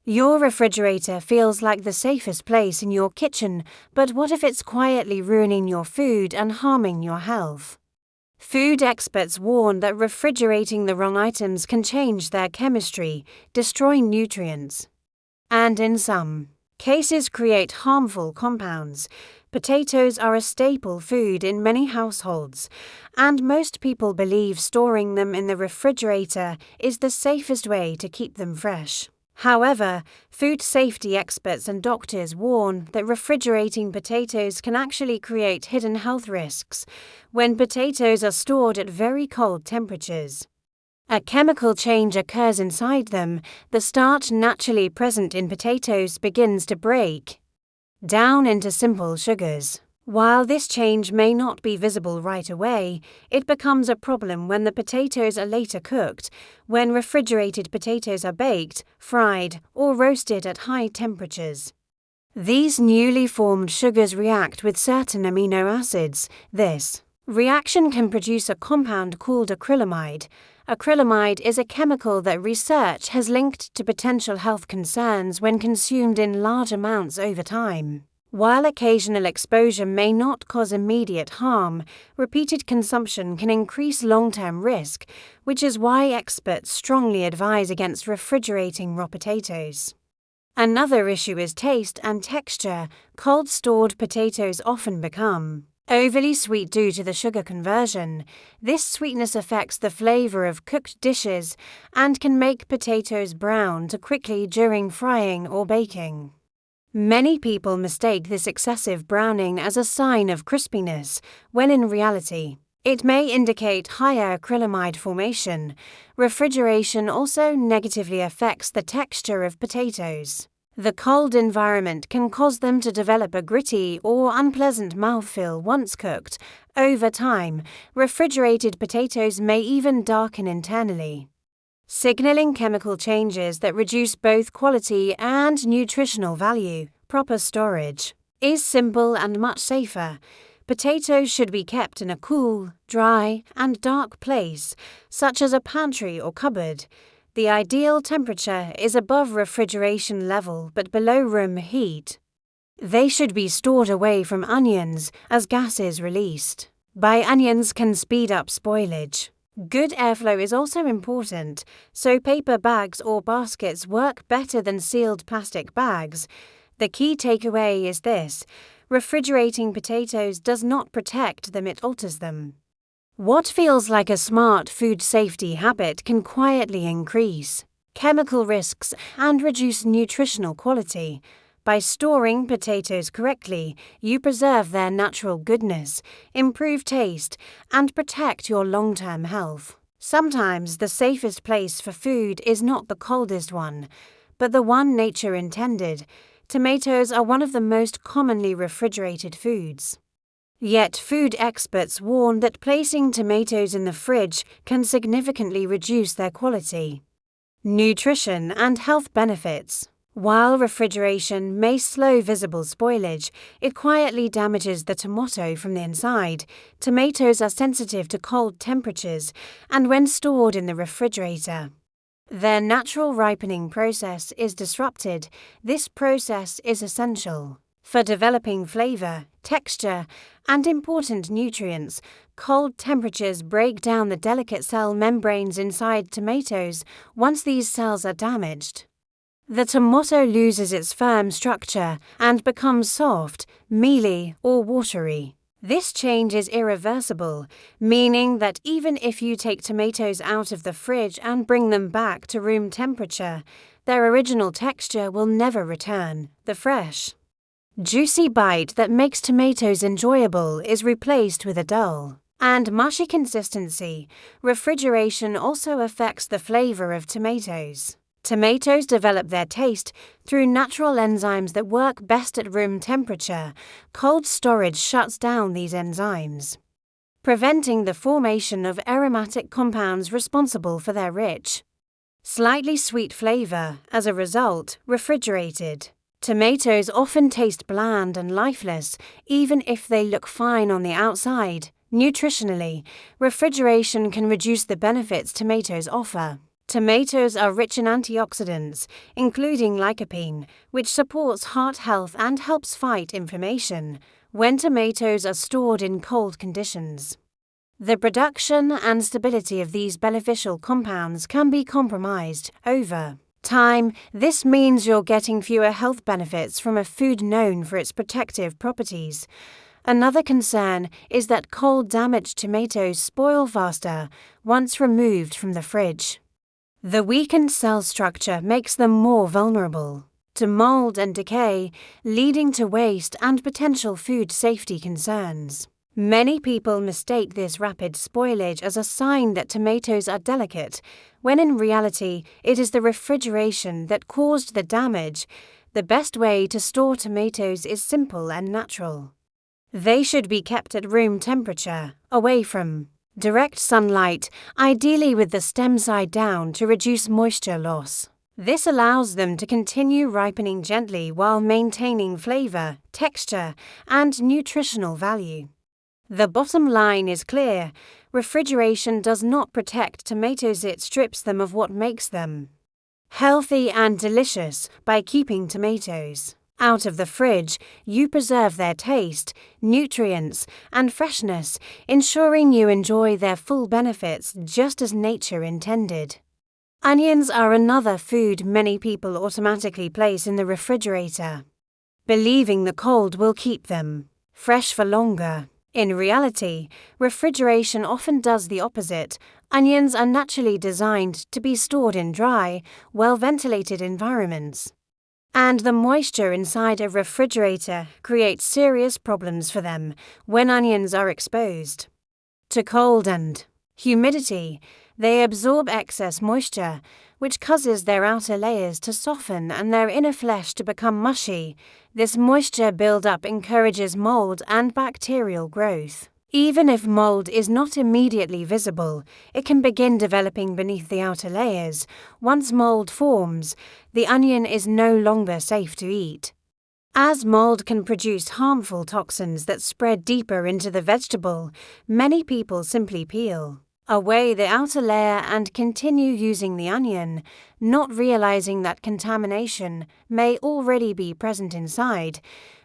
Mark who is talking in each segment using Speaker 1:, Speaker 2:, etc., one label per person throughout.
Speaker 1: Your refrigerator feels like the safest place in your kitchen, but what if it's quietly ruining your food and harming your health? Food experts warn that refrigerating the wrong items can change their chemistry, destroy nutrients, and in some cases create harmful compounds. Potatoes are a staple food in many households, and most people believe storing them in the refrigerator is the safest way to keep them fresh. However, food safety experts and doctors warn that refrigerating potatoes can actually create hidden health risks when potatoes are stored at very cold temperatures. A chemical change occurs inside them. The starch naturally present in potatoes begins to break down into simple sugars. While this change may not be visible right away, it becomes a problem when the potatoes are later cooked, when refrigerated potatoes are baked, fried, or roasted at high temperatures. These newly formed sugars react with certain amino acids. This reaction can produce a compound called acrylamide. Acrylamide is a chemical that research has linked to potential health concerns when consumed in large amounts over time. While occasional exposure may not cause immediate harm, repeated consumption can increase long-term risk, which is why experts strongly advise against refrigerating raw potatoes. Another issue is taste and texture. Cold-stored potatoes often become overly sweet due to the sugar conversion. This sweetness affects the flavor of cooked dishes and can make potatoes brown too quickly during frying or baking. Many people mistake this excessive browning as a sign of crispiness, when in reality, it may indicate higher acrylamide formation. Refrigeration also negatively affects the texture of potatoes. The cold environment can cause them to develop a gritty or unpleasant mouthfeel once cooked. Over time, refrigerated potatoes may even darken internally, signaling chemical changes that reduce both quality and nutritional value. Proper storage is simple and much safer. Potatoes should be kept in a cool, dry, and dark place, such as a pantry or cupboard. The ideal temperature is above refrigeration level but below room heat. They should be stored away from onions, as gases released by onions can speed up spoilage. Good airflow is also important, so paper bags or baskets work better than sealed plastic bags. The key takeaway is this: refrigerating potatoes does not protect them, it alters them. What feels like a smart food safety habit can quietly increase chemical risks and reduce nutritional quality. By storing potatoes correctly, you preserve their natural goodness, improve taste, and protect your long-term health. Sometimes the safest place for food is not the coldest one, but the one nature intended. Tomatoes are one of the most commonly refrigerated foods. Yet food experts warn that placing tomatoes in the fridge can significantly reduce their quality, nutrition, and health benefits. While refrigeration may slow visible spoilage, it quietly damages the tomato from the inside. Tomatoes are sensitive to cold temperatures, and when stored in the refrigerator, their natural ripening process is disrupted. This process is essential for developing flavor, texture, and important nutrients. Cold temperatures break down the delicate cell membranes inside tomatoes. Once these cells are damaged, the tomato loses its firm structure and becomes soft, mealy, or watery. This change is irreversible, meaning that even if you take tomatoes out of the fridge and bring them back to room temperature, their original texture will never return. The fresh, juicy bite that makes tomatoes enjoyable is replaced with a dull and mushy consistency. Refrigeration also affects the flavor of tomatoes. Tomatoes develop their taste through natural enzymes that work best at room temperature. Cold storage shuts down these enzymes, preventing the formation of aromatic compounds responsible for their rich, slightly sweet flavor. As a result, refrigerated tomatoes often taste bland and lifeless, even if they look fine on the outside. Nutritionally, refrigeration can reduce the benefits tomatoes offer. Tomatoes are rich in antioxidants, including lycopene, which supports heart health and helps fight inflammation when tomatoes are stored in cold conditions. The production and stability of these beneficial compounds can be compromised over time. This means you're getting fewer health benefits from a food known for its protective properties. Another concern is that cold damaged tomatoes spoil faster once removed from the fridge. The weakened cell structure makes them more vulnerable to mold and decay, leading to waste and potential food safety concerns. Many people mistake this rapid spoilage as a sign that tomatoes are delicate, when in reality it is the refrigeration that caused the damage. The best way to store tomatoes is simple and natural. They should be kept at room temperature, away from direct sunlight, ideally with the stem side down to reduce moisture loss. This allows them to continue ripening gently while maintaining flavor, texture, and nutritional value. The bottom line is clear: refrigeration does not protect tomatoes, it strips them of what makes them healthy and delicious. By keeping tomatoes out of the fridge, you preserve their taste, nutrients, and freshness, ensuring you enjoy their full benefits just as nature intended. Onions are another food many people automatically place in the refrigerator, believing the cold will keep them fresh for longer. In reality, refrigeration often does the opposite. Onions are naturally designed to be stored in dry, well-ventilated environments, and the moisture inside a refrigerator creates serious problems for them when onions are exposed to cold and humidity. They absorb excess moisture, which causes their outer layers to soften and their inner flesh to become mushy. This moisture buildup encourages mold and bacterial growth. Even if mold is not immediately visible, it can begin developing beneath the outer layers. Once mold forms, the onion is no longer safe to eat, as mold can produce harmful toxins that spread deeper into the vegetable. Many people simply peel away the outer layer and continue using the onion, not realizing that contamination may already be present inside.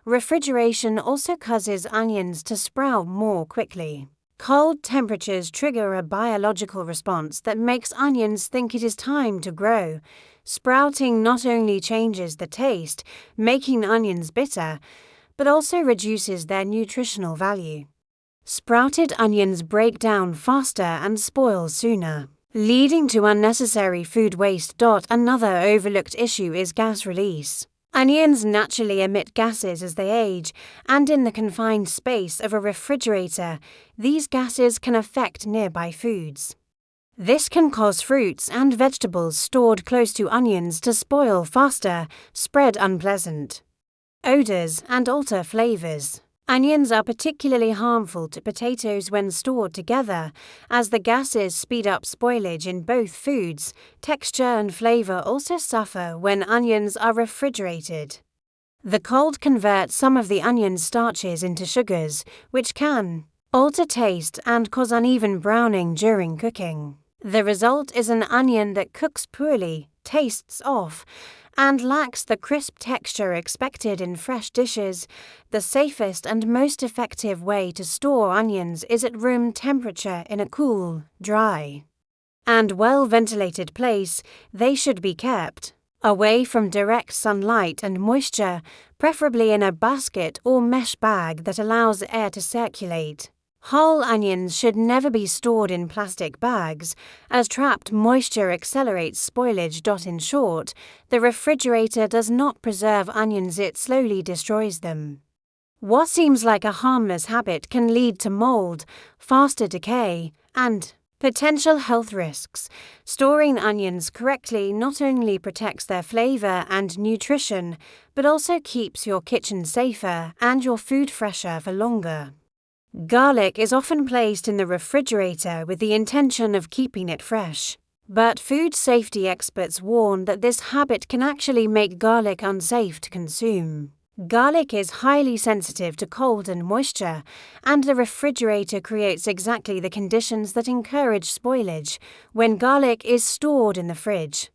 Speaker 1: Refrigeration also causes onions to sprout more quickly. Cold temperatures trigger a biological response that makes onions think it is time to grow. Sprouting not only changes the taste, making onions bitter, but also reduces their nutritional value. Sprouted onions break down faster and spoil sooner, leading to unnecessary food waste. Another overlooked issue is gas release. Onions naturally emit gases as they age, and in the confined space of a refrigerator, these gases can affect nearby foods. This can cause fruits and vegetables stored close to onions to spoil faster, spread unpleasant odors, and alter flavors. Onions are particularly harmful to potatoes when stored together, as the gases speed up spoilage in both foods. Texture and flavor also suffer when onions are refrigerated. The cold converts some of the onion starches into sugars, which can alter taste and cause uneven browning during cooking. The result is an onion that cooks poorly, tastes off, and lacks the crisp texture expected in fresh dishes. The safest and most effective way to store onions is at room temperature in a cool, dry, and well-ventilated place. They should be kept away from direct sunlight and moisture, preferably in a basket or mesh bag that allows air to circulate. Whole onions should never be stored in plastic bags, as trapped moisture accelerates spoilage. In short, the refrigerator does not preserve onions, it slowly destroys them. What seems like a harmless habit can lead to mold, faster decay, and potential health risks. Storing onions correctly not only protects their flavor and nutrition, but also keeps your kitchen safer and your food fresher for longer. Garlic is often placed in the refrigerator with the intention of keeping it fresh, but food safety experts warn that this habit can actually make garlic unsafe to consume. Garlic is highly sensitive to cold and moisture, and the refrigerator creates exactly the conditions that encourage spoilage when garlic is stored in the fridge.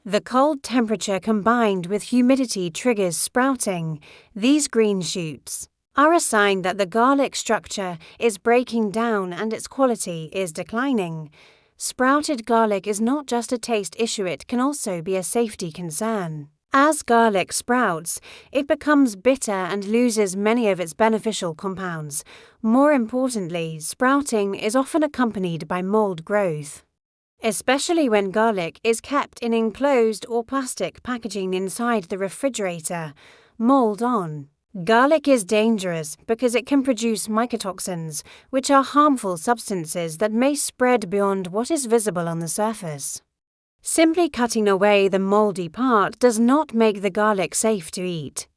Speaker 1: The cold temperature combined with humidity triggers sprouting. These green shoots are a sign that the garlic structure is breaking down and its quality is declining. Sprouted garlic is not just a taste issue, it can also be a safety concern. As garlic sprouts, it becomes bitter and loses many of its beneficial compounds. More importantly, sprouting is often accompanied by mold growth. Especially when garlic is kept in enclosed or plastic packaging inside the refrigerator. Mold on. Garlic is dangerous because it can produce mycotoxins, which are harmful substances that may spread beyond what is visible on the surface. Simply cutting away the moldy part does not make the garlic safe to eat,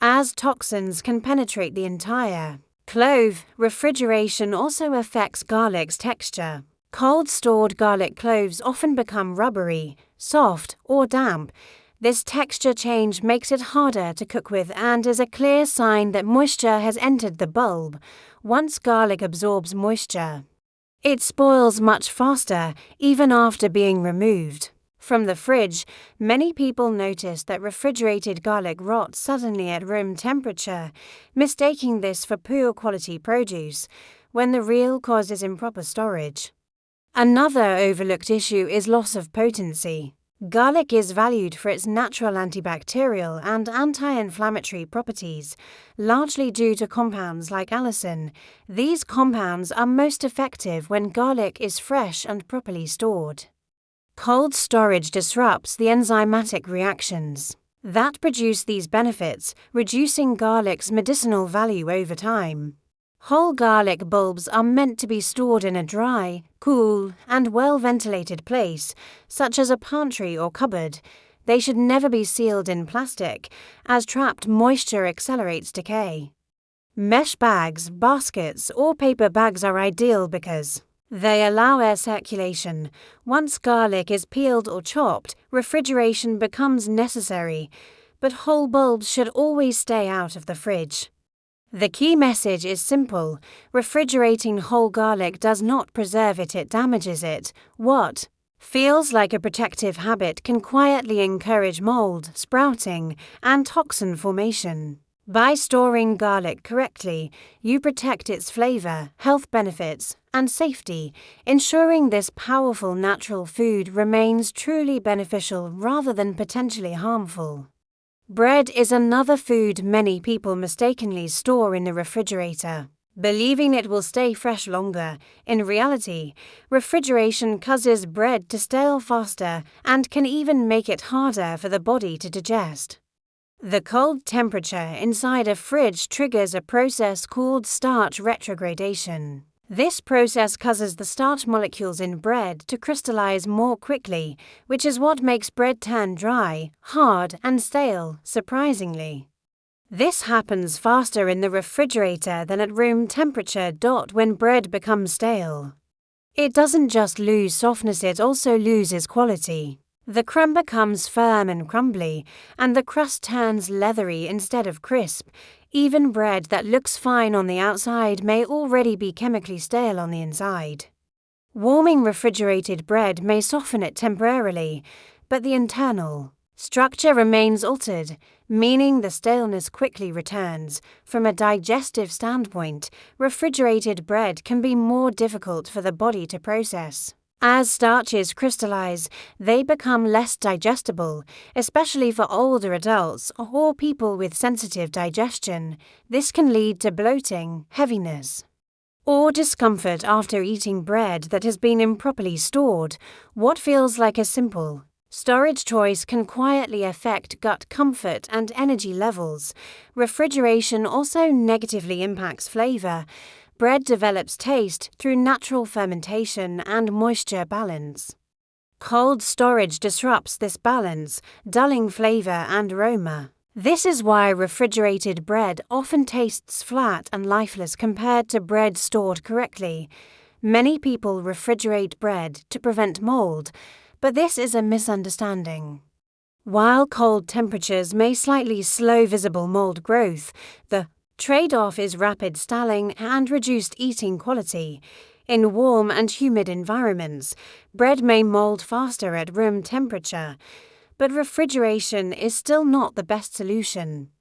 Speaker 1: as toxins can penetrate the entire clove. Refrigeration also affects garlic's texture. Cold-stored garlic cloves often become rubbery, soft, or damp. This texture change makes it harder to cook with and is a clear sign that moisture has entered the bulb. Once garlic absorbs moisture, it spoils much faster, even after being removed from the fridge. Many people notice that refrigerated garlic rots suddenly at room temperature, mistaking this for poor quality produce, when the real cause is improper storage. Another overlooked issue is loss of potency. Garlic is valued for its natural antibacterial and anti-inflammatory properties, largely due to compounds like allicin. These compounds are most effective when garlic is fresh and properly stored. Cold storage disrupts the enzymatic reactions that produce these benefits, reducing garlic's medicinal value over time. Whole garlic bulbs are meant to be stored in a dry, cool, and well-ventilated place, such as a pantry or cupboard. They should never be sealed in plastic, as trapped moisture accelerates decay. Mesh bags, baskets, or paper bags are ideal because they allow air circulation. Once garlic is peeled or chopped, refrigeration becomes necessary, but whole bulbs should always stay out of the fridge. The key message is simple: refrigerating whole garlic does not preserve it, it damages it. What feels like a protective habit can quietly encourage mold, sprouting, and toxin formation. By storing garlic correctly, you protect its flavor, health benefits, and safety, ensuring this powerful natural food remains truly beneficial rather than potentially harmful. Bread is another food many people mistakenly store in the refrigerator, believing it will stay fresh longer. In reality, refrigeration causes bread to stale faster and can even make it harder for the body to digest. The cold temperature inside a fridge triggers a process called starch retrogradation. This process causes the starch molecules in bread to crystallize more quickly, which is what makes bread turn dry, hard, and stale, surprisingly. This happens faster in the refrigerator than at room temperature. When bread becomes stale, it doesn't just lose softness, it also loses quality. The crumb becomes firm and crumbly, and the crust turns leathery instead of crisp. Even bread that looks fine on the outside may already be chemically stale on the inside. Warming refrigerated bread may soften it temporarily, but the internal structure remains altered, meaning the staleness quickly returns. From a digestive standpoint, refrigerated bread can be more difficult for the body to process. As starches crystallize, they become less digestible, especially for older adults or people with sensitive digestion. This can lead to bloating, heaviness, or discomfort after eating bread that has been improperly stored. What feels like a simple storage choice can quietly affect gut comfort and energy levels. Refrigeration also negatively impacts flavor. Bread develops taste through natural fermentation and moisture balance. Cold storage disrupts this balance, dulling flavor and aroma. This is why refrigerated bread often tastes flat and lifeless compared to bread stored correctly. Many people refrigerate bread to prevent mold, but this is a misunderstanding. While cold temperatures may slightly slow visible mold growth, the trade-off is rapid stalling and reduced eating quality. In warm and humid environments, bread may mold faster at room temperature, but refrigeration is still not the best solution.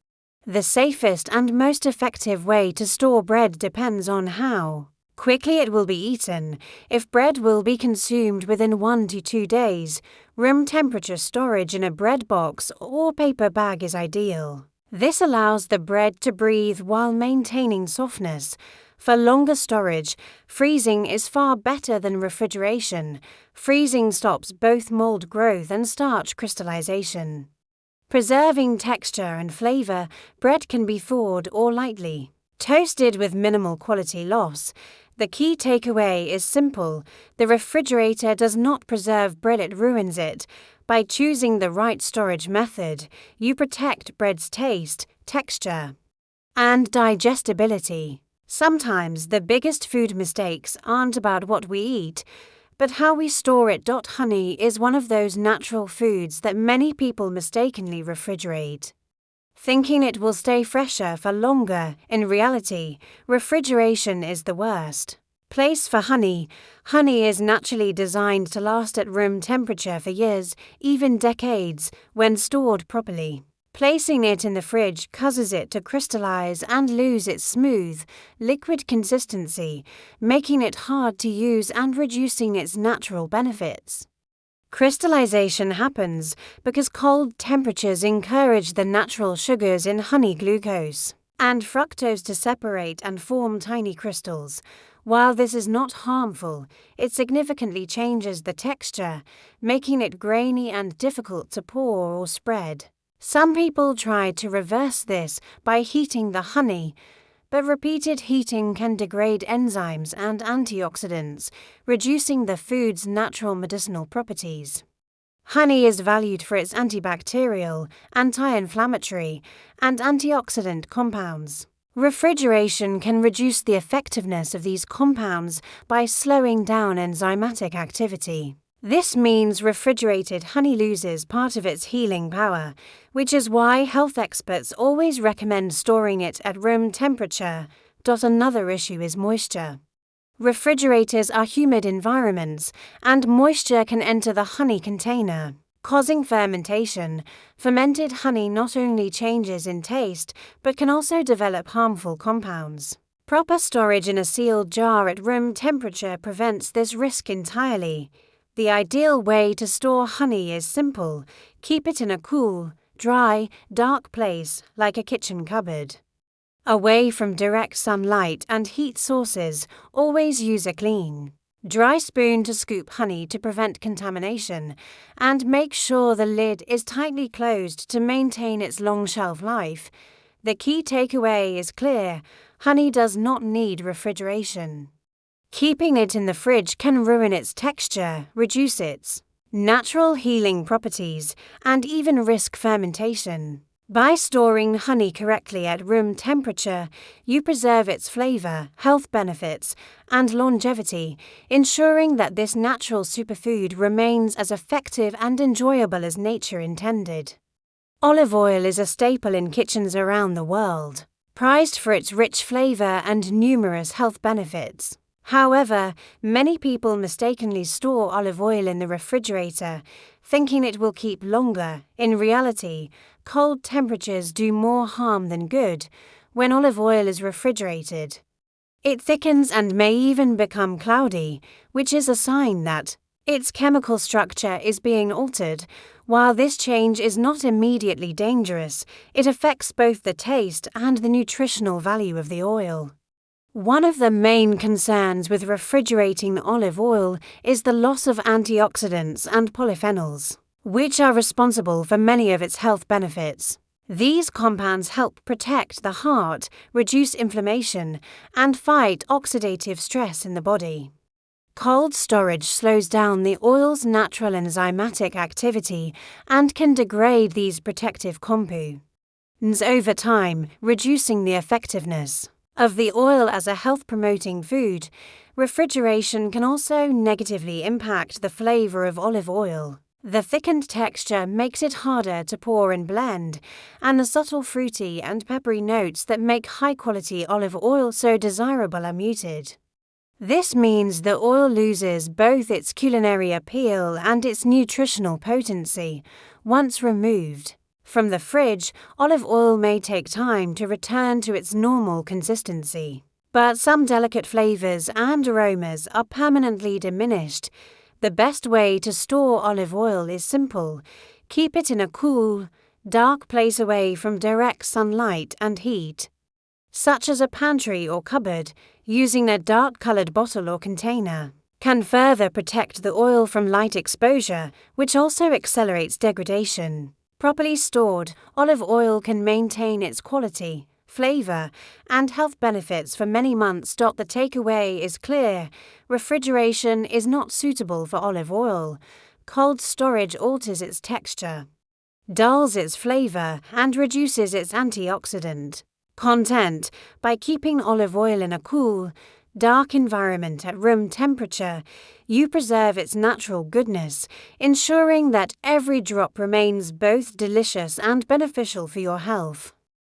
Speaker 1: The safest and most effective way to store bread depends on how quickly it will be eaten. If bread will be consumed within 1 to 2 days, room temperature storage in a bread box or paper bag is ideal. This allows the bread to breathe while maintaining softness. For longer storage, freezing is far better than refrigeration. Freezing stops both mold growth and starch crystallization. Preserving texture and flavor, bread can be thawed or lightly toasted with minimal quality loss. The key takeaway is simple: the refrigerator does not preserve bread, it ruins it. By choosing the right storage method, you protect bread's taste, texture, and digestibility. Sometimes the biggest food mistakes aren't about what we eat, but how we store it. Honey is one of those natural foods that many people mistakenly refrigerate, thinking it will stay fresher for longer. In reality, refrigeration is the worst place for honey. Honey is naturally designed to last at room temperature for years, even decades, when stored properly. Placing it in the fridge causes it to crystallize and lose its smooth, liquid consistency, making it hard to use and reducing its natural benefits. Crystallization happens because cold temperatures encourage the natural sugars in honey, glucose and fructose, to separate and form tiny crystals. While this is not harmful, it significantly changes the texture, making it grainy and difficult to pour or spread. Some people try to reverse this by heating the honey, but repeated heating can degrade enzymes and antioxidants, reducing the food's natural medicinal properties. Honey is valued for its antibacterial, anti-inflammatory, and antioxidant compounds. Refrigeration can reduce the effectiveness of these compounds by slowing down enzymatic activity. This means refrigerated honey loses part of its healing power, which is why health experts always recommend storing it at room temperature. Another issue is moisture. Refrigerators are humid environments, and moisture can enter the honey container, causing fermentation. Fermented honey not only changes in taste, but can also develop harmful compounds. Proper storage in a sealed jar at room temperature prevents this risk entirely. The ideal way to store honey is simple: keep it in a cool, dry, dark place like a kitchen cupboard. Away from direct sunlight and heat sources, always use a clean, dry spoon to scoop honey to prevent contamination, and make sure the lid is tightly closed to maintain its long shelf life. The key takeaway is clear: honey does not need refrigeration. Keeping it in the fridge can ruin its texture, reduce its natural healing properties, and even risk fermentation. By storing honey correctly at room temperature, you preserve its flavor, health benefits, and longevity, ensuring that this natural superfood remains as effective and enjoyable as nature intended. Olive oil is a staple in kitchens around the world, prized for its rich flavor and numerous health benefits. However, many people mistakenly store olive oil in the refrigerator, thinking it will keep longer. In reality, cold temperatures do more harm than good. When olive oil is refrigerated, it thickens and may even become cloudy, which is a sign that its chemical structure is being altered. While this change is not immediately dangerous, it affects both the taste and the nutritional value of the oil. One of the main concerns with refrigerating olive oil is the loss of antioxidants and polyphenols, which are responsible for many of its health benefits. These compounds help protect the heart, reduce inflammation, and fight oxidative stress in the body. Cold storage slows down the oil's natural enzymatic activity and can degrade these protective compounds over time, reducing the effectiveness of the oil as a health-promoting food. Refrigeration can also negatively impact the flavor of olive oil. The thickened texture makes it harder to pour and blend, and the subtle fruity and peppery notes that make high-quality olive oil so desirable are muted. This means the oil loses both its culinary appeal and its nutritional potency once removed. From the fridge, olive oil may take time to return to its normal consistency, but some delicate flavors and aromas are permanently diminished. The best way to store olive oil is simple. Keep it in a cool, dark place away from direct sunlight and heat, such as a pantry or cupboard. Using a dark-colored bottle or container can further protect the oil from light exposure, which also accelerates degradation. Properly stored, olive oil can maintain its quality, flavor, and health benefits for many months. The takeaway is clear: refrigeration is not suitable for olive oil. Cold storage alters its texture, dulls its flavor, and reduces its antioxidant content. By keeping olive oil in a cool, dark environment at room temperature, you preserve its natural goodness, ensuring that every drop remains both delicious and beneficial for your health.